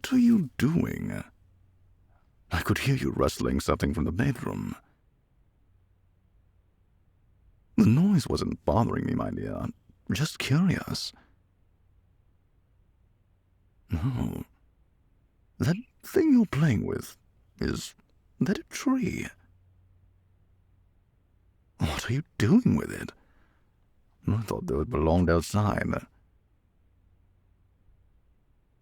What are you doing? I could hear you rustling something from the bedroom. The noise wasn't bothering me, my dear. Just curious. Oh, that thing you're playing with, is that a tree? What are you doing with it? I thought that it belonged outside.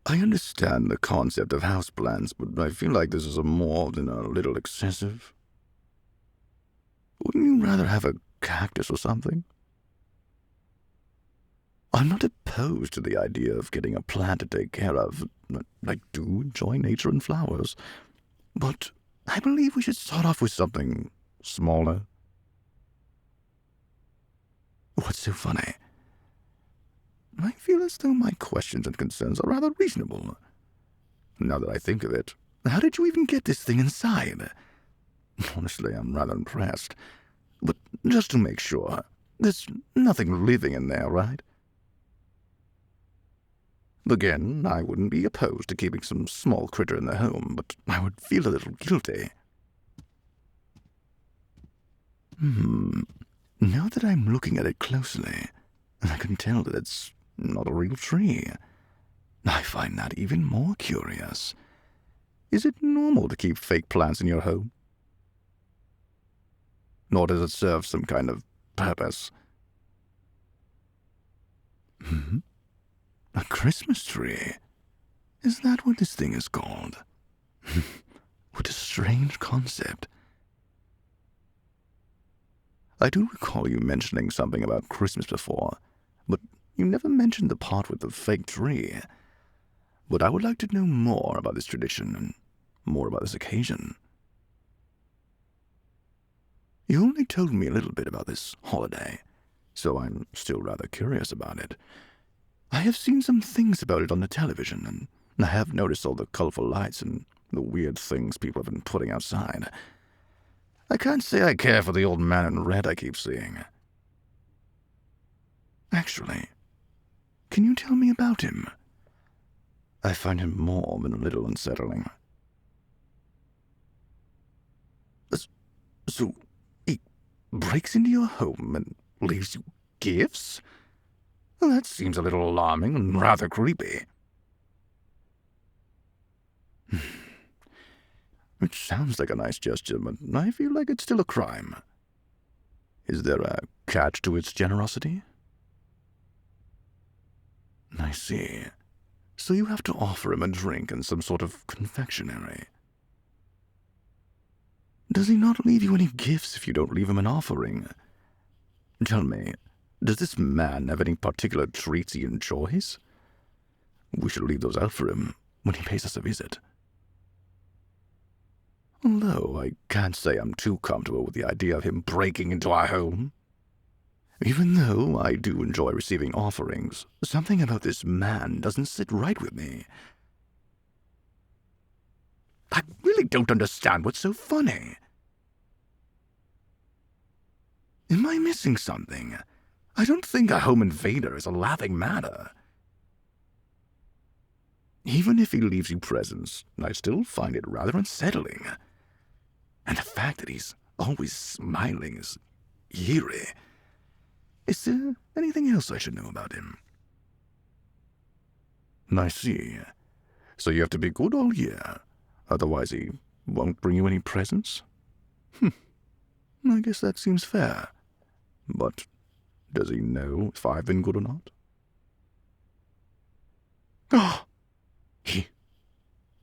I understand the concept of houseplants, but I feel like this is more than a little excessive. Wouldn't you rather have a cactus or something? I'm not opposed to the idea of getting a plant to take care of. I do enjoy nature and flowers. But I believe we should start off with something smaller. What's so funny? I feel as though my questions and concerns are rather reasonable. Now that I think of it, how did you even get this thing inside? Honestly, I'm rather impressed. But just to make sure, there's nothing living in there, right? Again, I wouldn't be opposed to keeping some small critter in the home, but I would feel a little guilty. Now that I'm looking at it closely, I can tell that it's not a real tree. I find that even more curious. Is it normal to keep fake plants in your home? Nor does it serve some kind of purpose? A Christmas tree? Is that what this thing is called? What a strange concept. I do recall you mentioning something about Christmas before, but you never mentioned the part with the fake tree. But I would like to know more about this tradition and more about this occasion. You only told me a little bit about this holiday, so I'm still rather curious about it. I have seen some things about it on the television, and I have noticed all the colorful lights and the weird things people have been putting outside. I can't say I care for the old man in red I keep seeing. Actually, can you tell me about him? I find him more than a little unsettling. So, he breaks into your home and leaves you gifts? Well, that seems a little alarming and rather creepy. It sounds like a nice gesture, but I feel like it's still a crime. Is there a catch to its generosity? I see. So you have to offer him a drink and some sort of confectionery. Does he not leave you any gifts if you don't leave him an offering? Tell me, does this man have any particular treats he enjoys? We should leave those out for him when he pays us a visit. Although I can't say I'm too comfortable with the idea of him breaking into our home. Even though I do enjoy receiving offerings, something about this man doesn't sit right with me. I really don't understand what's so funny. Am I missing something? I don't think a home invader is a laughing matter. Even if he leaves you presents, I still find it rather unsettling. And the fact that he's always smiling is eerie. Is there anything else I should know about him? I see. So you have to be good all year. Otherwise he won't bring you any presents? I guess that seems fair. But does he know if I've been good or not? Oh, he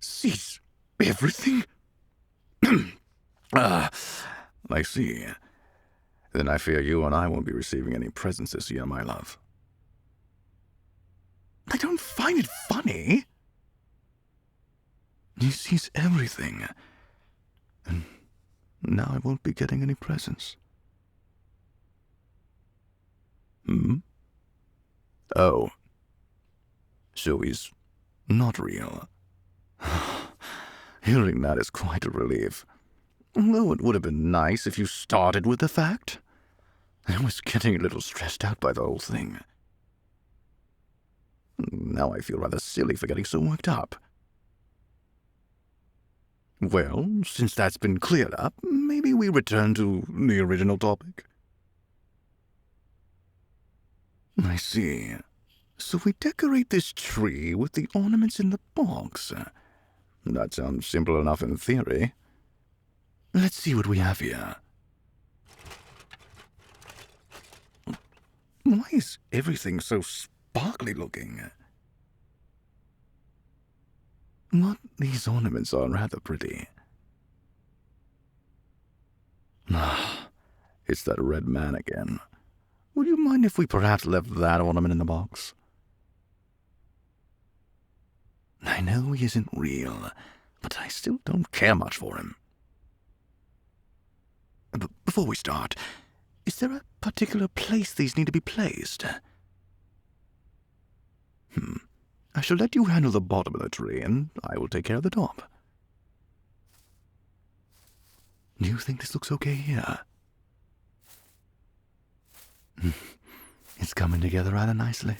sees everything? I see. Then I fear you and I won't be receiving any presents this year, my love. I don't find it funny. He sees everything. And now I won't be getting any presents. Oh. So he's not real. Hearing that is quite a relief. Although it would have been nice if you started with the fact. I was getting a little stressed out by the whole thing. Now I feel rather silly for getting so worked up. Well, since that's been cleared up, maybe we return to the original topic. I see. So we decorate this tree with the ornaments in the box. That sounds simple enough in theory. Let's see what we have here. Why is everything so sparkly looking? But these ornaments are rather pretty. Ah, it's that red man again. Would you mind if we perhaps left that ornament in the box? I know he isn't real, but I still don't care much for him. Before we start, is there a particular place these need to be placed? I shall let you handle the bottom of the tree, and I will take care of the top. Do you think this looks okay here? It's coming together rather nicely.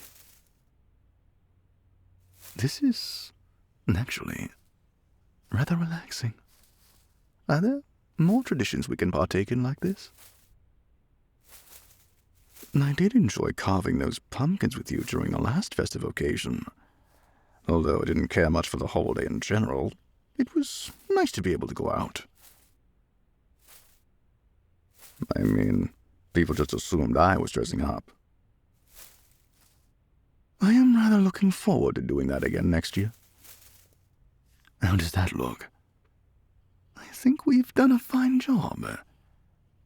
This is, actually, rather relaxing. Are there more traditions we can partake in like this? I did enjoy carving those pumpkins with you during the last festive occasion. Although I didn't care much for the holiday in general, it was nice to be able to go out. I mean, people just assumed I was dressing up. I am rather looking forward to doing that again next year. How does that look? I think we've done a fine job.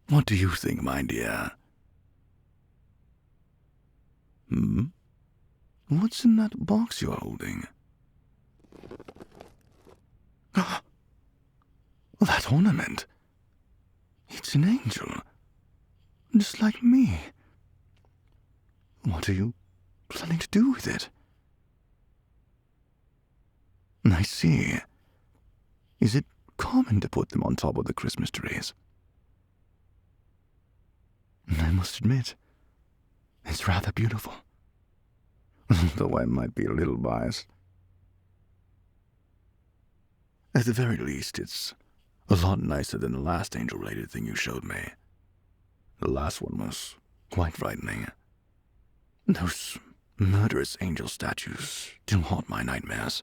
What do you think, my dear? What's in that box you're holding? That ornament. It's an angel. Just like me. What are you planning to do with it? I see. Is it common to put them on top of the Christmas trees? I must admit, it's rather beautiful. Though I might be a little biased. At the very least, it's a lot nicer than the last angel-related thing you showed me. The last one was quite frightening. Those murderous angel statues still haunt my nightmares.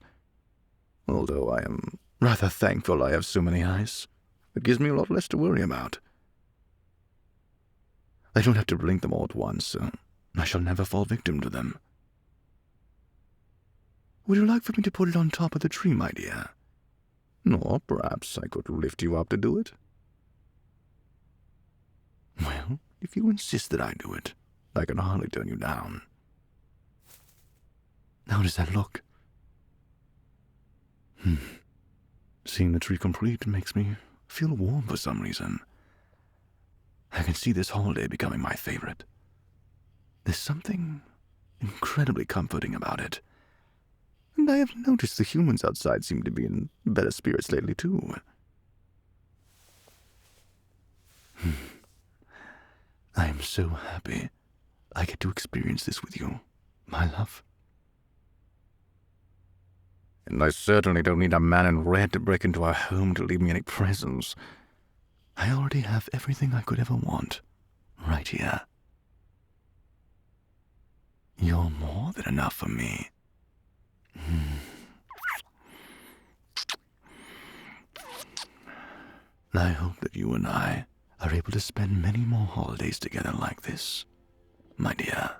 Although I am rather thankful I have so many eyes. It gives me a lot less to worry about. I don't have to blink them all at once, so I shall never fall victim to them. Would you like for me to put it on top of the tree, my dear? Or perhaps I could lift you up to do it? Well, if you insist that I do it, I can hardly turn you down. How does that look? Seeing the tree complete makes me feel warm for some reason. I can see this holiday becoming my favorite. There's something incredibly comforting about it. And I have noticed the humans outside seem to be in better spirits lately, too. I am so happy I get to experience this with you, my love. And I certainly don't need a man in red to break into our home to leave me any presents. I already have everything I could ever want, right here. You're more than enough for me. I hope that you and I are able to spend many more holidays together like this, my dear.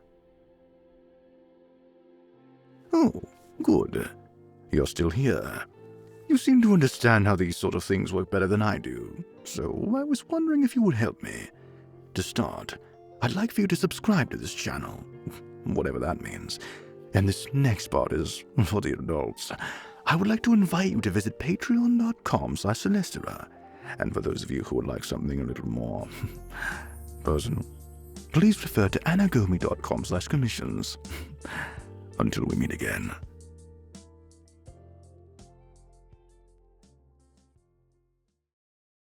Oh, good. You're still here. You seem to understand how these sort of things work better than I do, so I was wondering if you would help me. To start, I'd like for you to subscribe to this channel, whatever that means. And this next part is for the adults. I would like to invite you to visit patreon.com/Celesterra. And for those of you who would like something a little more personal, please refer to anagomi.com/commissions. Until we meet again.